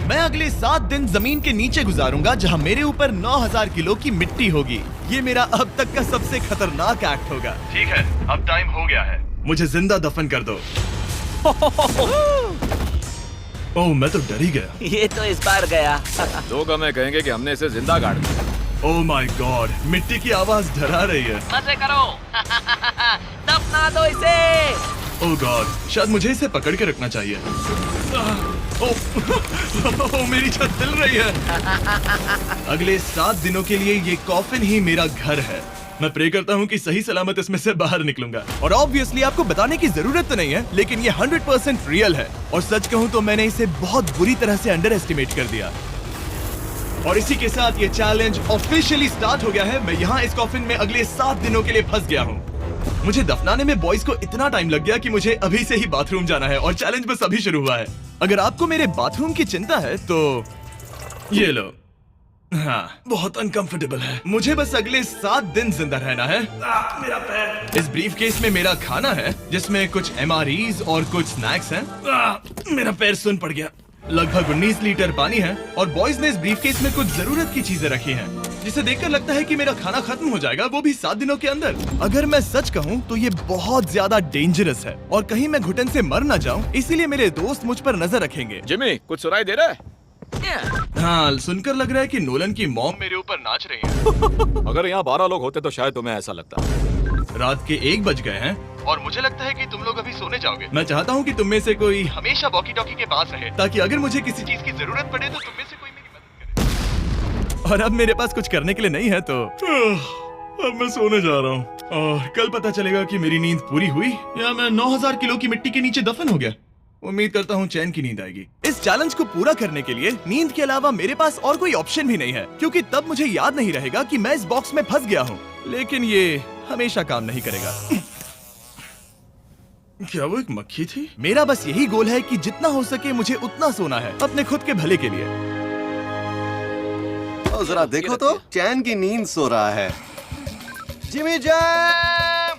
मैं अगले 7 दिन जमीन के नीचे गुजारूंगा जहां मेरे ऊपर 9000 किलो की मिट्टी होगी। ये मेरा अब तक का सबसे खतरनाक एक्ट होगा। ठीक है, अब टाइम हो गया है, मुझे जिंदा दफन कर दो। ओह, मैं तो डर ही गया। ये तो इस बार गया। लोग हमें कहेंगे कि हमने इसे जिंदा गाड़ दिया। ओह माय गॉड, मिट्टी की आवाज डरा रही है। मजे करो। दफना दो इसे। ओह गॉड, शायद मुझे इसे पकड़ के रखना चाहिए। ओह, मेरी छत हिल रही है। अगले 7 दिनों के लिए ये कॉफिन ही मेरा घर है। मैं प्रे करता हूँ कि सही सलामत इसमें से बाहर निकलूंगा। और ऑब्वियसली आपको बताने की जरूरत तो नहीं है, लेकिन ये 100% रियल है। और सच कहूँ तो मैंने इसे बहुत बुरी तरह से अंडर एस्टिमेट कर दिया। और इसी के साथ ये चैलेंज ऑफिशियली स्टार्ट हो गया है। मैं यहाँ इस कॉफिन में अगले 7 दिनों के लिए फंस गया हूँ। मुझे दफनाने में बॉयज को इतना टाइम लग गया कि मुझे अभी से ही बाथरूम जाना है और चैलेंज बस अभी शुरू हुआ है। अगर आपको मेरे बाथरूम की चिंता है तो ये लो। हाँ, बहुत अनकंफर्टेबल है। मुझे बस अगले 7 दिन जिंदा रहना है। मेरा पैर। इस ब्रीफ केस में मेरा खाना है, जिसमें कुछ MREs और कुछ स्नैक्स हैं। मेरा पैर सुन पड़ गया। लगभग 19 लीटर पानी है और बॉयज ने इस ब्रीफकेस में कुछ जरूरत की चीजें रखी हैं, जिसे देखकर लगता है कि मेरा खाना खत्म हो जाएगा, वो भी 7 दिनों के अंदर। अगर मैं सच कहूँ तो ये बहुत ज्यादा डेंजरस है और कहीं मैं घुटन से मर न जाऊँ, इसीलिए मेरे दोस्त मुझ पर नजर रखेंगे। जिमी, कुछ सुनाई दे रहा है? हाँ, सुनकर लग रहा है कि नोलन की मॉम मेरे ऊपर नाच रही है। अगर यहाँ 12 लोग होते तो शायद तुम्हें ऐसा लगता। रात के 1 बज गए हैं और मुझे लगता है कि तुम लोग अभी सोने जाओगे। मैं चाहता हूँ कि तुम में से कोई हमेशा वॉकी टॉकी के पास रहे, ताकि अगर मुझे किसी चीज की जरूरत पड़े तो तुम में से कोई मेरी मदद करे। और अब मेरे पास कुछ करने के लिए नहीं है तो अब मैं सोने जा रहा हूँ और कल पता चलेगा कि मेरी नींद पूरी हुई या मैं 9000 किलो की मिट्टी के नीचे दफन हो गया। उम्मीद करता हूँ चैन की नींद आएगी। इस चैलेंज को पूरा करने के लिए नींद के अलावा मेरे पास और कोई ऑप्शन भी नहीं है, क्योंकि तब मुझे याद नहीं रहेगा कि मैं इस बॉक्स में फंस गया हूँ। लेकिन ये हमेशा काम नहीं करेगा। क्या वो एक मक्खी थी? मेरा बस यही गोल है कि जितना हो सके मुझे उतना सोना है, अपने खुद के भले के लिए। जरा देखो तो, चैन की नींद सो रहा है। Jimmy jam!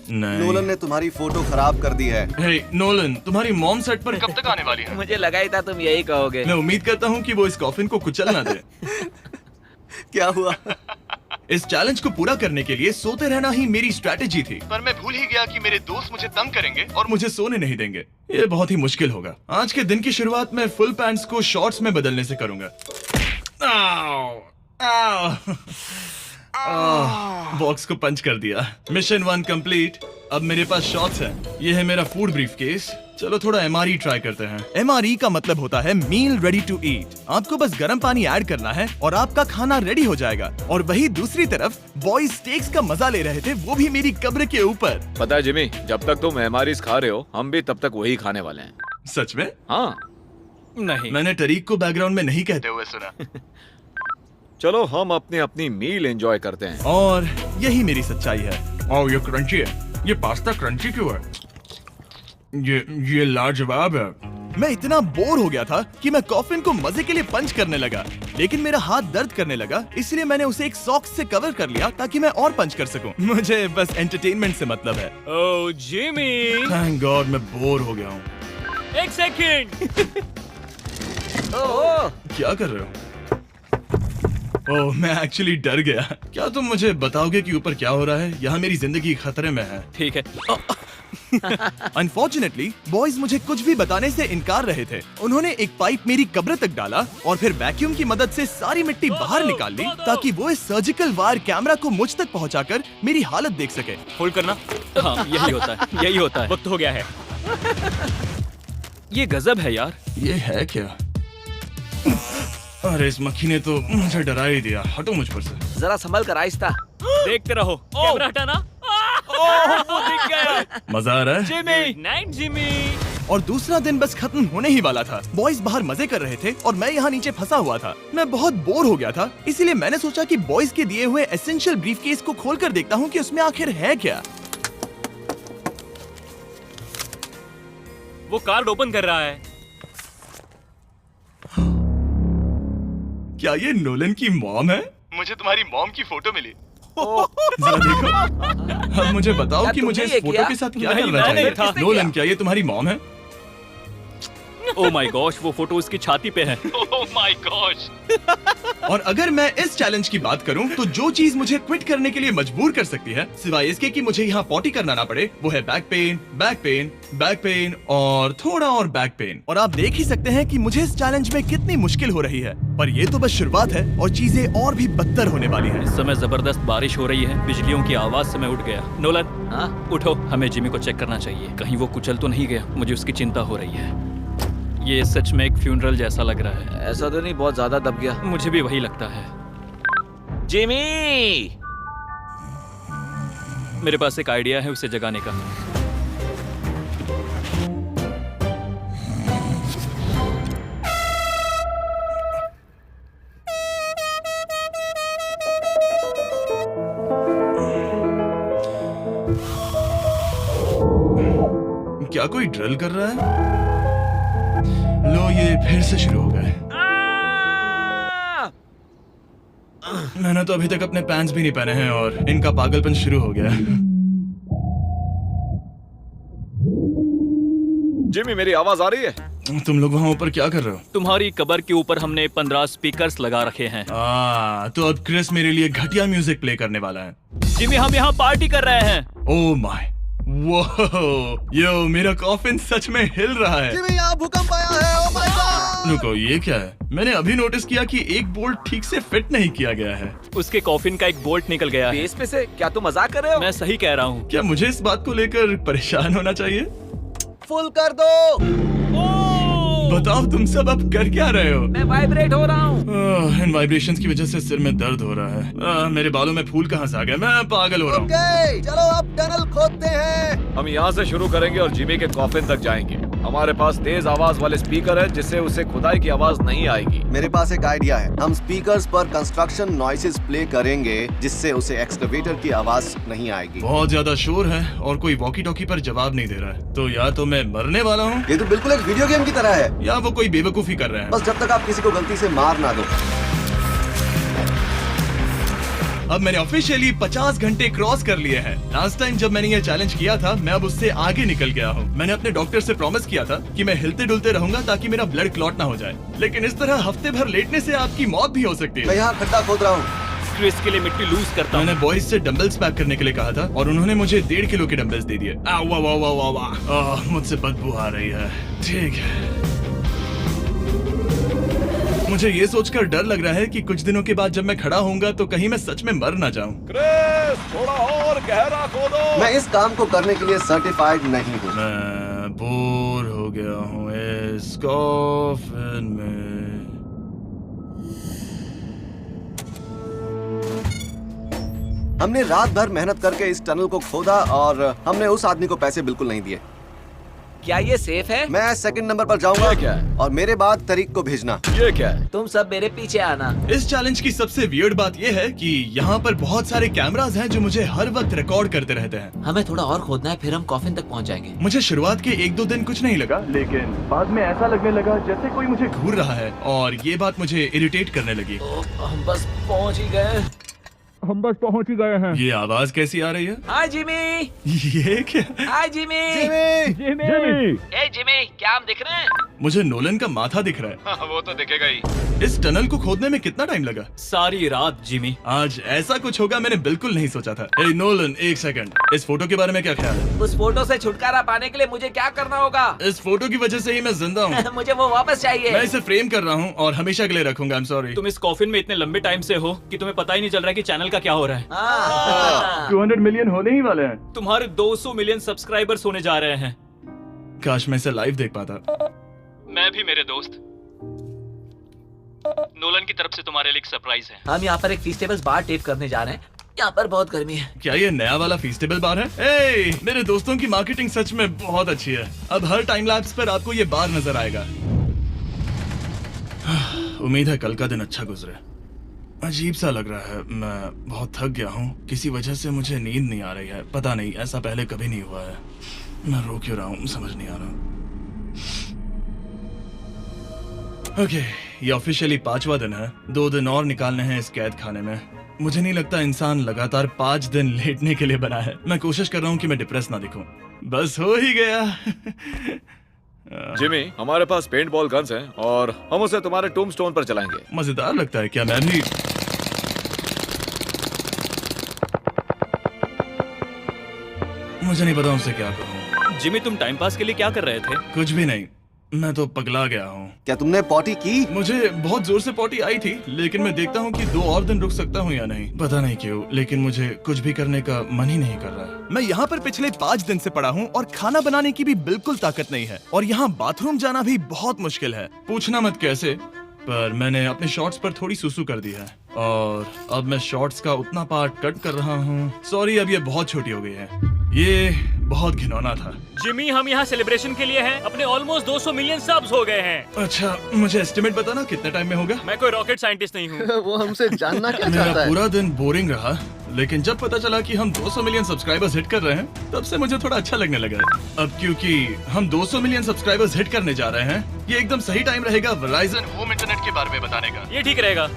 नोलन ने तुम्हारी फोटो खराब कर दी है। हे नोलन, तुम्हारी मॉम सेट पर कब तक आने वाली है? मुझे लगा ही था तुम यही कहोगे। मैं उम्मीद करता हूँ कि वो इस कॉफिन को कुचल ना दे। क्या हुआ? इस चैलेंज को पूरा करने के लिए सोते रहना ही मेरी स्ट्रैटेजी थी, पर मैं भूल ही गया कि मेरे दोस्त मुझे तंग करेंगे और मुझे सोने नहीं देंगे। ये बहुत ही मुश्किल होगा। आज के दिन की शुरुआत मैं फुल पैंट्स को शॉर्ट्स में बदलने से करूंगा। बॉक्स को पंच कर दिया। Mission 1 complete. अब मेरे पास शॉर्ट्स हैं। ये है मेरा फूड ब्रीफकेस। चलो थोड़ा MRE ट्राई करते हैं। MRE का मतलब होता है मील रेडी टू ईट। आपको बस गर्म पानी ऐड करना है और आपका खाना रेडी हो जाएगा। और वही दूसरी तरफ बॉयज स्टेक्स का मजा ले रहे थे, वो भी मेरी कब्र के ऊपर। पता है जिमी, जब तक तुम MREs खा रहे हो, हम भी तब तक वही खाने वाले हैं। सच में? हाँ। नहीं, मैंने टरीक को बैकग्राउंड में नहीं कहते हुए सुना। चलो हम अपनी अपनी मील एंजॉय करते हैं। और यही मेरी सच्चाई है। ओह, ये क्रंची है। ये पास्ता क्रंची क्यों है? ये लाजवाब है। मैं इतना बोर हो गया था कि मैं कॉफिन को मजे के लिए पंच करने लगा, लेकिन मेरा हाथ दर्द करने लगा, इसलिए मैंने उसे एक सॉक्स से कवर कर लिया ताकि मैं और पंच कर सकूं। मुझे बस एंटरटेनमेंट से मतलब है। ओह जिमी, थैंक गॉड मैं बोर हो गया हूँ। 1 सेकंड। ओह, क्या कर रहे हो? ओह, मैं एक्चुअली डर गया। क्या तुम मुझे बताओगे कि ऊपर क्या हो रहा है? यहाँ मेरी जिंदगी खतरे में है। ठीक है। अनफॉर्चुनेटली बॉयज मुझे कुछ भी बताने से इनकार रहे थे। उन्होंने एक पाइप मेरी कब्र तक डाला और फिर वैक्यूम की मदद से सारी मिट्टी बाहर निकाल ली, ताकि वो इस सर्जिकल वायर कैमरा को मुझ तक पहुंचाकर मेरी हालत देख सके। होल्ड करना। हाँ, यही होता है, यही होता है। वक्त हो गया है। ये गजब है यार। ये है क्या? अरे इस मक्खी ने तो मुझे डरा ही दिया। हटो मुझ पर से। जरा संभल कर आहिस्ता। देखते रहो। कैमरा हटाना। ओह, वो दिख गया। मजा आ रहा है? Jimmy, night Jimmy. और दूसरा दिन बस खत्म होने ही वाला था। बॉयज बाहर मजे कर रहे थे और मैं यहाँ नीचे फंसा हुआ था। मैं बहुत बोर हो गया था, इसीलिए मैंने सोचा कि बॉयज के दिए हुए एसेंशियल ब्रीफकेस को खोलकर देखता हूँ कि उसमें आखिर है क्या। वो कार्ड ओपन कर रहा है। क्या ये नोलन की मॉम है? मुझे तुम्हारी मॉम की फोटो मिली। जरा देखो। अब मुझे बताओ क्या कि मुझे इस तुमने ये फोटो किया? के साथ क्या नहीं, करना मैंने चाहिए? था। नोलन, क्या ये तुम्हारी मॉम है? ओह माय गॉश, वो फोटो उसकी छाती पे है। Oh my gosh. और अगर मैं इस चैलेंज की बात करूं तो जो चीज मुझे क्विट करने के लिए मजबूर कर सकती है, सिवाय इसके कि मुझे यहाँ पॉटी करना ना पड़े, वो है back pain, back pain, back pain और थोड़ा और बैक पेन। और आप देख ही सकते हैं कि मुझे इस चैलेंज में कितनी मुश्किल हो रही है, पर ये तो बस शुरुआत है और चीजें और भी बदतर होने वाली हैं। इस समय जबरदस्त बारिश हो रही है, बिजलियों की आवाज से मैं उठ गया। नोलन, हाँ? उठो, हमें जिमी को चेक करना चाहिए, कहीं वो कुचल तो नहीं गया। मुझे उसकी चिंता हो रही है। ये सच में एक फ्यूनरल जैसा लग रहा है। ऐसा तो नहीं बहुत ज्यादा दब गया? मुझे भी वही लगता है। जिमी! मेरे पास एक आइडिया है उसे जगाने का। क्या कोई ड्रिल कर रहा है? लो, ये फिर से शुरू हो गए। मैंने तो अभी तक अपने पैंट्स भी नहीं पहने हैं और इनका पागलपन शुरू हो गया। जिमी, मेरी आवाज आ रही है? तुम लोग वहाँ ऊपर क्या कर रहे हो? तुम्हारी कबर के ऊपर हमने 15 स्पीकर्स लगा रखे हैं। तो अब क्रिस मेरे लिए घटिया म्यूजिक प्ले करने वाला है। जिमी, हम यहाँ पार्टी कर रहे हैं। ओह माय, वो यो, मेरा कॉफिन सच में हिल रहा है। जिमी, यहाँ भूकंप आया है। Oh my God! रुको, ये क्या है? मैंने अभी नोटिस किया कि एक बोल्ट ठीक से फिट नहीं किया गया है। उसके कॉफिन का एक बोल्ट निकल गया है। बेस पे से? क्या तुम मजाक कर रहे हो? मैं सही कह रहा हूँ। क्या मुझे इस बात को लेकर परेशान होना चाहिए? फुल कर दो। बताओ तुम सब अब कर क्या रहे हो? मैं वाइब्रेट हो रहा हूँ। इन वाइब्रेशंस की वजह से सिर में दर्द हो रहा है। मेरे बालों में फूल कहाँ से आ गए? मैं पागल हो रहा हूँ। ओके, चलो अब टनल खोदते हैं। हम यहाँ से शुरू करेंगे और जिमी के कॉफिन तक जाएंगे। हमारे पास तेज आवाज वाले स्पीकर है जिससे उसे खुदाई की आवाज नहीं आएगी। मेरे पास एक आइडिया है। हम स्पीकर्स पर कंस्ट्रक्शन नॉइसेस प्ले करेंगे जिससे उसे एक्सकवेटर की आवाज नहीं आएगी। बहुत ज्यादा शोर है और कोई वॉकी टॉकी पर जवाब नहीं दे रहा है। तो या तो मैं मरने वाला हूँ ये तो बिल्कुल एक वीडियो गेम की तरह है। या वो कोई बेवकूफी कर रहे हैं। बस जब तक आप किसी को गलती से मार ना दो। अब मैंने ऑफिशियली 50 घंटे क्रॉस कर लिए हैं। लास्ट टाइम जब मैंने ये चैलेंज किया था, मैं अब उससे आगे निकल गया हूँ। मैंने अपने डॉक्टर से प्रॉमिस किया था कि मैं हिलते डुलते रहूंगा ताकि मेरा ब्लड क्लॉट ना हो जाए। लेकिन इस तरह हफ्ते भर लेटने से आपकी मौत भी हो सकती मैं है। यहाँ खड्डा खोद रहा हूँ। क्रिस के लिए मिट्टी लूज करता हूँ। मैंने बॉयज से डंबल्स पैक करने के लिए कहा था और उन्होंने मुझे 1.5 किलो के डंबल्स दे दिए। वाह वाह वाह वाह वाह, मुझसे बदबू आ रही है। ठीक है, मुझे ये सोचकर डर लग रहा है कि कुछ दिनों के बाद जब मैं खड़ा होऊंगा तो कहीं मैं सच में मर ना जाऊं। क्रिस, थोड़ा और गहरा खोदो। मैं इस काम को करने के लिए सर्टिफाइड नहीं हूँ। मैं बोर हो गया हूँ इस कॉफिन में। हमने रात भर मेहनत करके इस टनल को खोदा और हमने उस आदमी को पैसे बिल्कुल नहीं दिए। क्या ये सेफ है? मैं सेकंड नंबर पर जाऊंगा। ये क्या है? और मेरे बाद तरीक को भेजना। ये क्या है? तुम सब मेरे पीछे आना। इस चैलेंज की सबसे वियर्ड बात यह है कि यहाँ पर बहुत सारे कैमरास हैं जो मुझे हर वक्त रिकॉर्ड करते रहते हैं। हमें थोड़ा और खोदना है, फिर हम कॉफिन तक पहुंच जाएंगे। मुझे शुरुआत के 1-2 दिन कुछ नहीं लगा, लेकिन बाद में ऐसा लगने लगा जैसे कोई मुझे घूर रहा है और ये बात मुझे इरिटेट करने लगी। हम बस पहुंच ही गए। ये आवाज कैसी आ रही है? हाय जिमी। ये क्या? हाय जिमी। जिमी! ए जिमी, क्या हम दिख रहे हैं? मुझे नोलन का माथा दिख रहा हाँ, वो तो दिखेगा ही। है। इस टनल को खोदने में कितना टाइम लगा? सारी रात जिमी। आज ऐसा कुछ होगा मैंने बिल्कुल नहीं सोचा था। ए नोलन, एक सेकंड, इस फोटो के बारे में क्या ख्याल है? उस फोटो से छुटकारा पाने के लिए मुझे क्या करना होगा? इस फोटो की वजह से ही मैं जिंदा हूँ। मुझे वो वापस चाहिए। मैं इसे फ्रेम कर रहा हूँ और हमेशा के लिए रखूंगा। I am sorry. तुम इस कॉफिन में इतने लंबे टाइम से हो कि तुम्हें पता ही नहीं चल रहा है कि चैनल का क्या हो रहा है। हाँ। 200 मिलियन होने ही वाले हैं। तुम्हारे 200 मिलियन सब्सक्राइबर्स होने जा रहे हैं। काश मैं इसे लाइव देख पाता। मैं भी मेरे दोस्त। नोलन की तरफ से तुम्हारे लिए एक सरप्राइज है। हम यहाँ पर एक फीस्टेबल बार टेप करने जा रहे हैं। यहाँ पर बहुत गर्मी है। क्या ये नया वाला फीस्टेबल बार है? ए, मेरे दोस्तों की मार्केटिंग सच में बहुत अच्छी है। अब हर टाइम लैप्स पर आपको ये बार नजर आएगा। उम्मीद है कल का दिन अच्छा गुजरे। अजीब सा लग रहा है, मैं बहुत थक गया हूँ। किसी वजह से मुझे नींद नहीं आ रही है। पता नहीं, ऐसा पहले कभी नहीं हुआ है। मैं रो क्यों रहा हूँ समझ नहीं आ रहा। ओके, ये ऑफिशियली 5वां दिन है। 2 दिन और निकालने हैं इस कैद खाने में। मुझे नहीं लगता इंसान लगातार 5 दिन लेटने के लिए बना है। मैं कोशिश कर रहा हूँ कि मैं डिप्रेस ना दिखूं। बस हो ही गया। जिमी, हमारे पास पेंट बॉल गन्स हैं और हम उसे तुम्हारे टूम्बस्टोन पर चलाएंगे। मजेदार लगता है क्या? मैं भी मुझे नहीं पता उनसे क्या कहूँ। जिमी, तुम टाइम पास के लिए क्या कर रहे थे? कुछ भी नहीं, मैं तो पगला गया हूँ। क्या तुमने पॉटी की? मुझे बहुत जोर से पॉटी आई थी, लेकिन मैं देखता हूँ कि 2 और दिन रुक सकता हूँ या नहीं, पता नहीं क्यों, लेकिन मुझे कुछ भी करने का मन ही नहीं कर रहा है। मैं यहाँ पर पिछले 5 दिन से पड़ा हूँ और खाना बनाने की भी बिल्कुल ताकत नहीं है, और यहाँ बाथरूम जाना भी बहुत मुश्किल है। पूछना मत कैसे, पर मैंने अपने शॉर्ट्स पर थोड़ी सुसु कर दी है और अब मैं शॉर्ट्स का उतना पार्ट कट कर रहा हूँ। सॉरी, अब ये बहुत छोटी हो गई है। ये बहुत घिनौना था। जिमी, हम यहाँ सेलिब्रेशन के लिए हैं। अपने ऑलमोस्ट 200 मिलियन सब्स हो गए हैं। अच्छा, मुझे एस्टिमेट बताना कितने टाइम में होगा? मैं कोई रॉकेट साइंटिस्ट नहीं हूँ। वो हमसे जानना क्या मेरा चाहता है? पूरा दिन बोरिंग रहा, लेकिन जब पता चला कि हम 200 मिलियन सब्सक्राइबर्स हिट कर रहे हैं, तब से मुझे थोड़ा अच्छा लगने लगा। अब क्योंकि हम 200 मिलियन सब्सक्राइबर्स हिट करने जा रहे हैं, ये एकदम सही टाइम रहेगा Verizon होम इंटरनेट के बारे में बताने का। ये ठीक रहेगा।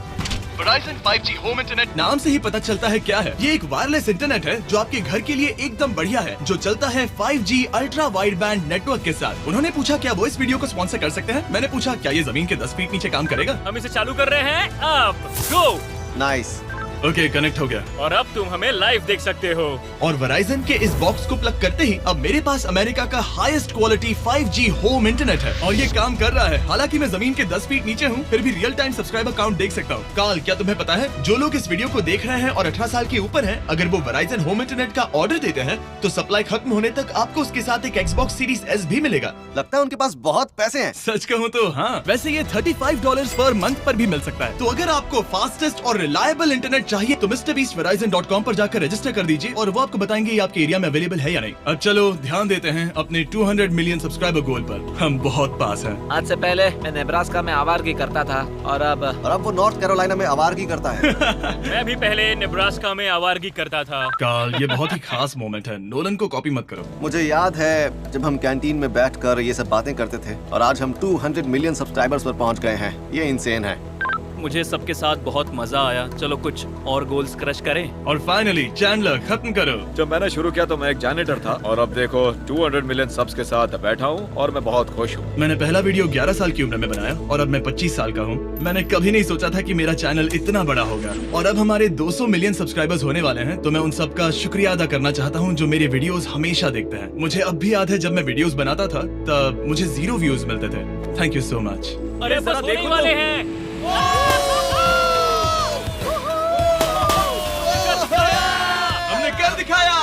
Verizon 5G होम इंटरनेट नाम से ही पता चलता है क्या है। ये एक वायरलेस इंटरनेट है जो आपके घर के लिए एकदम बढ़िया है, जो चलता है 5G ultra wide band network के साथ। उन्होंने पूछा क्या वो इस वीडियो को स्पॉन्सर कर सकते हैं। मैंने पूछा क्या ये जमीन के 10 फीट नीचे काम करेगा। हम इसे चालू कर रहे हैं। अब गो। नाइस। ओके, कनेक्ट हो गया। और अब तुम हमें लाइव देख सकते हो। और Verizon के इस बॉक्स को प्लग करते ही अब मेरे पास अमेरिका का highest quality 5G home internet है, और ये काम कर रहा है। हालांकि मैं जमीन के 10 फीट नीचे हूँ, फिर भी रियल टाइम सब्सक्राइबर काउंट देख सकता हूँ। काल, क्या तुम्हें पता है जो लोग इस वीडियो को देख रहे हैं और 18 साल के ऊपर हैं, अगर वो Verizon होम इंटरनेट का ऑर्डर देते हैं तो सप्लाई खत्म होने तक आपको उसके साथ एक Xbox Series S भी मिलेगा। लगता है उनके पास बहुत पैसे हैं। सच कहूँ तो हाँ, वैसे ये $35 पर मंथ पर भी मिल सकता है। तो अगर आपको फास्टेस्ट और रिलायबल इंटरनेट चाहिए तो MrBeastVerizon.com पर जाकर रजिस्टर कर दीजिए और वो आपको बताएंगे ये आपके एरिया में अवेलेबल है या नहीं। अब चलो ध्यान देते हैं अपने 200 मिलियन सब्सक्राइबर गोल पर। हम बहुत पास हैं। आज से पहले मैं नेब्रास्का में आवारगी करता था और अब वो नॉर्थ कैरोलिना में आवारगी करता है। मैं भी पहले नेब्रास्का में आवारगी करता था। काल, ये बहुत ही खास मोमेंट है, नोलन को कॉपी मत करो। मुझे याद है जब हम कैंटीन में बैठकर ये सब बातें करते थे, और आज हम 200 मिलियन सब्सक्राइबर्स पर पहुंच गए हैं। ये इंसेन है। मुझे सबके साथ बहुत मजा आया। चलो कुछ और गोल्स क्रश करें। और फाइनली चैंडलर, खत्म करो। जब मैंने शुरू किया तो मैं एक जैनिटर था और अब देखो 200 मिलियन सब्स के साथ बैठा हूँ और मैं बहुत खुश हूँ। मैंने पहला वीडियो 11 साल की उम्र में बनाया और अब मैं 25 साल का हूँ। मैंने कभी नहीं सोचा था कि मेरा चैनल इतना बड़ा होगा, और अब हमारे 200 मिलियन सब्सक्राइबर्स होने वाले हैं। तो मैं उन सबका शुक्रिया अदा करना चाहता हूँ जो मेरे वीडियोस हमेशा देखते हैं। मुझे अब भी याद है जब मैं वीडियोस बनाता था तब मुझे 0 व्यूज मिलते थे। Thank you so much. अरे बड़ा देखने वाले हैं। हमने कर दिखाया।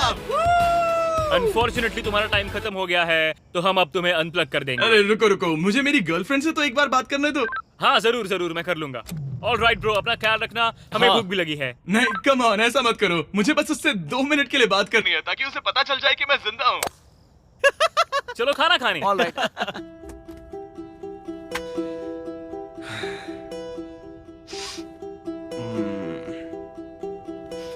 अनफॉर्चुनेटली तुम्हारा टाइम खत्म हो गया है, तो हम अब तुम्हें अनप्लग कर देंगे। अरे रुको रुको, मुझे मेरी गर्लफ्रेंड से तो एक बार बात करने दो। हाँ जरूर जरूर, मैं कर लूंगा। ऑल राइट ब्रो, अपना ख्याल रखना, हमें भूख भी लगी है। नहीं, कम ऑन, ऐसा मत करो। मुझे बस उससे 2 मिनट के लिए बात करनी है ताकि उसे पता चल जाए कि मैं जिंदा हूँ। चलो खाना खाने। All right.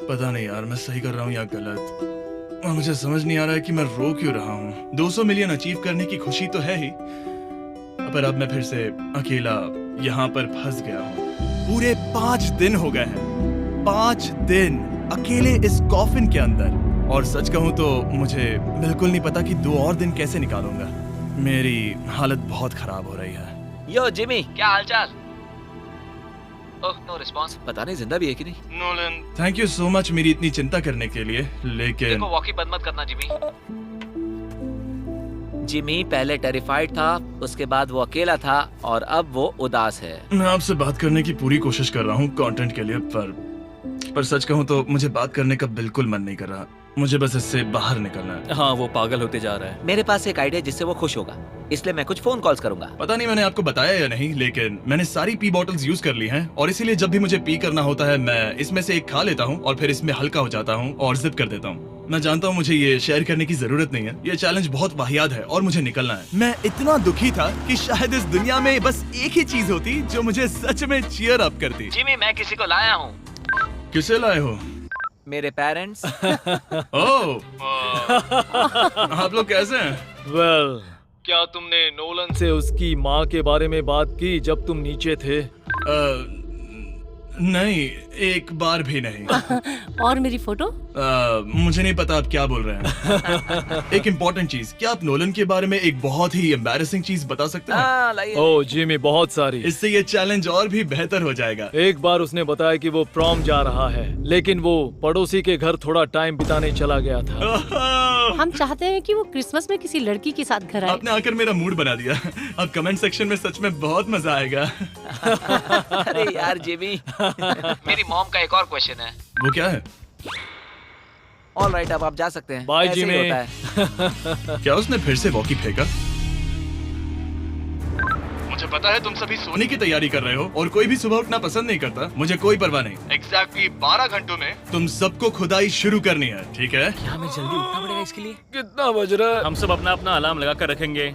पता नहीं यार, मैं सही कर रहा हूँ या गलत, और मुझे समझ नहीं आ रहा है कि मैं रो क्यों रहा हूँ। 200 मिलियन अचीव करने की खुशी तो है ही, पर अब मैं फिर से अकेला यहाँ पर फंस गया हूँ। पूरे 5 दिन हो गए हैं, 5 दिन अकेले इस कॉफिन के अंदर, और सच कहूँ तो मुझे बिल्कुल नहीं पता कि 2 और दिन कैसे निकालूंगा। मेरी हालत बहुत खराब हो रही है। यो जिमी, क्या हालचाल? ओह, नो रिस्पांस। पता नहीं जिंदा भी है कि नहीं। Nolan, thank you so much मेरी इतनी चिंता करने के लिए, लेकिन देखो वॉकी बंद मत करना जिमी। जिमी पहले टेरिफाइड था, उसके बाद वो अकेला था और अब वो उदास है। मैं आपसे बात करने की पूरी कोशिश कर रहा हूँ कंटेंट के लिए, पर सच कहूँ तो मुझे बात करने का बिल्कुल मन नहीं कर रहा। मुझे बस इससे बाहर निकलना है। हाँ, वो पागल होते जा रहा है। मेरे पास एक आइडिया जिससे वो खुश होगा, इसलिए मैं कुछ फोन कॉल्स करूंगा। पता नहीं मैंने आपको बताया या नहीं, लेकिन मैंने सारी पी बॉटल्स यूज कर ली हैं, और इसीलिए जब भी मुझे पी करना होता है मैं इसमें से एक खा लेता हूँ और फिर इसमें हल्का हो जाता हूँ और जिप कर देता हूँ। मैं जानता हूँ मुझे ये शेयर करने की जरूरत नहीं है, ये चैलेंज बहुत वाहियात है और मुझे निकलना है। मैं इतना दुखी था कि शायद इस दुनिया में बस एक ही चीज होती जो मुझे सच में चीयर अप करती। जिमी, मैं किसी को लाया हूँ। किसे लाए हो? मेरे पेरेंट्स। ओह, आप लोग कैसे हैं? वेल, क्या तुमने नोलन से उसकी माँ के बारे में बात की जब तुम नीचे थे? नहीं, एक बार भी नहीं। और मेरी फोटो? मुझे नहीं पता आप क्या बोल रहे हैं। एक इम्पोर्टेंट चीज, क्या आप नोलन के बारे में एक बहुत ही एम्बैरेसिंग चीज बता सकते हैं? हाँ, लाइए। ओ जिमी, बहुत सारी। इससे ये चैलेंज और भी बेहतर हो जाएगा। एक बार उसने बताया कि वो प्रॉम जा रहा है, लेकिन वो पड़ोसी के घर थोड़ा टाइम बिताने चला गया था। हम चाहते हैं कि वो क्रिसमस में किसी लड़की के साथ घर आए। आपने आकर मेरा मूड बना दिया। अब कमेंट सेक्शन में सच में बहुत मजा आएगा। अरे यार जिमी। मेरी मॉम का एक और क्वेश्चन है। वो क्या है? ऑल राइट, अब आप जा सकते हैं। बाय ऐसे ही जिमी। होता है। क्या उसने फिर से वॉकी फेंका? मुझे पता है तुम सभी सोने की तैयारी कर रहे हो और कोई भी सुबह उठना पसंद नहीं करता। मुझे कोई परवाह नहीं। एग्जैक्टली 12 घंटों में तुम सबको खुदाई शुरू करनी है, ठीक है? क्या हमें जल्दी उठना पड़ेगा इसके लिए? कितना बज रहा है? हम सब अपना अपना अलार्म लगा कर रखेंगे,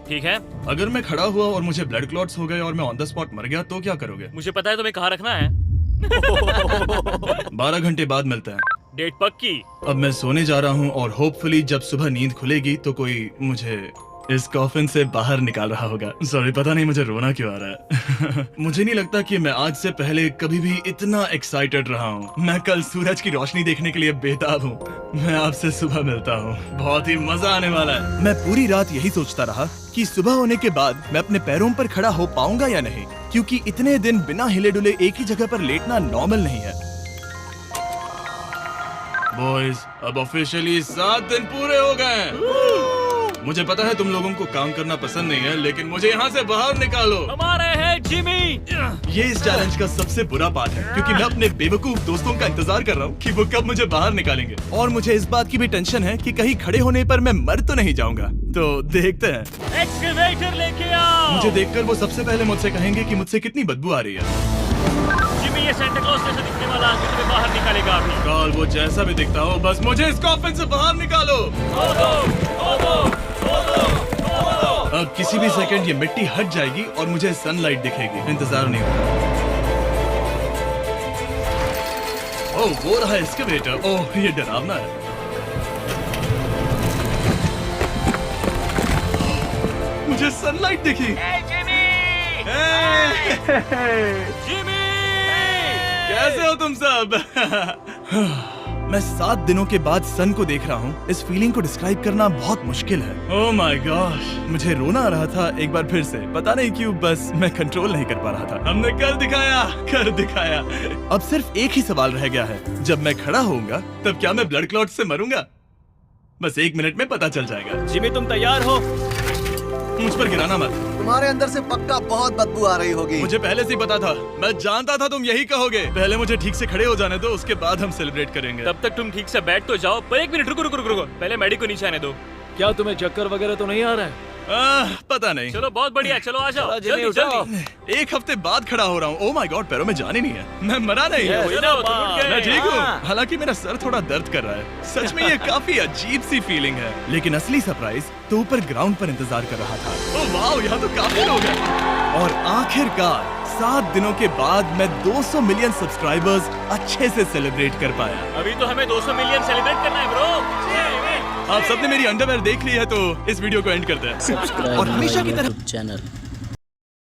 ठीक है? अगर मैं खड़ा हुआ और मुझे ब्लड क्लॉट्स हो गए और मैं ऑन द स्पॉट मर गया तो क्या करोगे? मुझे पता है तुम्हें कहाँ रखना है। 12 घंटे बाद मिलते हैं। डेट पक्की। अब मैं सोने जा रहा हूँ और होपफुली जब सुबह नींद खुलेगी तो कोई मुझे इस कॉफिन से बाहर निकाल रहा होगा। सॉरी, पता नहीं मुझे रोना क्यों आ रहा है। मुझे नहीं लगता कि मैं आज से पहले कभी भी इतना एक्साइटेड रहा हूँ। मैं कल सूरज की रोशनी देखने के लिए बेताब हूँ। मैं आपसे सुबह मिलता हूँ, बहुत ही मजा आने वाला है। मैं पूरी रात यही सोचता रहा कि सुबह होने के बाद मैं अपने पैरों पर खड़ा हो पाऊंगा या नहीं, क्योंकि इतने दिन बिना हिले डुले एक ही जगह पर लेटना नॉर्मल नहीं है। बॉयज, अब ऑफिशियली 7 दिन पूरे हो गए हैं। मुझे पता है तुम लोगों को काम करना पसंद नहीं है, लेकिन मुझे यहाँ से बाहर निकालो। हमारे हैं जिमी। ये इस चैलेंज का सबसे बुरा पार्ट है, क्योंकि मैं अपने बेवकूफ दोस्तों का इंतजार कर रहा हूँ कि वो कब मुझे बाहर निकालेंगे। और मुझे इस बात की भी टेंशन है कि कहीं खड़े होने पर मैं मर तो नहीं जाऊंगा। तो देखते हैं। एक्सकेवेटर लेके आओ। मुझे देखकर वो सबसे पहले मुझसे कहेंगे कि मुझसे कितनी बदबू आ रही है। जिमी, ये सांता क्लॉज जैसा दिखने वाला आदमी तुम्हें बाहर निकालेगा अभी। काल, वो जैसा भी दिखता हो, बस मुझे इस कॉफिन से बाहर निकालो। अब किसी भी सेकंड ये मिट्टी हट जाएगी और मुझे सनलाइट दिखेगी। इंतजार नहीं होगा। ओह, वो रहा एक्सकेवेटर। ओह, ये डरावना है। मुझे सनलाइट दिखी। जिमी, कैसे हो तुम सब? मैं 7 दिनों के बाद सन को देख रहा हूँ। इस फीलिंग को डिस्क्राइब करना बहुत मुश्किल है। ओह माय गॉश, मुझे रोना आ रहा था एक बार फिर से। पता नहीं क्यों, बस मैं कंट्रोल नहीं कर पा रहा था। हमने कर दिखाया। अब सिर्फ एक ही सवाल रह गया है। जब मैं खड़ा होऊंगा तब क्या मैं ब्लड क्लॉट से मरूंगा? बस 1 मिनट में पता चल जाएगा। जिमी, तुम तैयार हो? मुझ पर गिराना मत। तुम्हारे अंदर से पक्का बहुत बदबू आ रही होगी। मुझे पहले से ही पता था। मैं जानता था तुम यही कहोगे। पहले मुझे ठीक से खड़े हो जाने दो, उसके बाद हम सेलिब्रेट करेंगे। तब तक तुम ठीक से बैठ तो जाओ। पर 1 मिनट रुको। पहले मैडी को नीचे आने दो। क्या तुम्हें चक्कर वगैरह तो नहीं आ रहा है? पता नहीं। चलो, बहुत बढ़िया। चलो आ जाओ। चलो, जिमी, जल्दी। 1 हफ्ते बाद खड़ा हो रहा हूँ। ओह माय गॉड, पैरों में जान ही नहीं है। मैं मरा नहीं। चलो, तुम उठ गए। मैं ठीक हूँ। हाँ। हालांकि मेरा सर थोड़ा दर्द कर रहा है। सच में ये काफी अजीब सी फीलिंग है। लेकिन असली सरप्राइज तो ऊपर ग्राउंड पर इंतजार कर रहा था। ओह वाह, यहाँ तो काफी लोग हैं। और आखिरकार 7 दिनों के बाद मैं 200 मिलियन सब्सक्राइबर्स अच्छे से सेलिब्रेट कर पाया। अभी तो हमें 200 मिलियन सेलिब्रेट करना है ब्रो। आप सबने मेरी अंडरवेयर देख ली है, तो इस वीडियो को एंड करते हैं। सब्सक्राइब और हमेशा की तरह यूट्यूब चैनल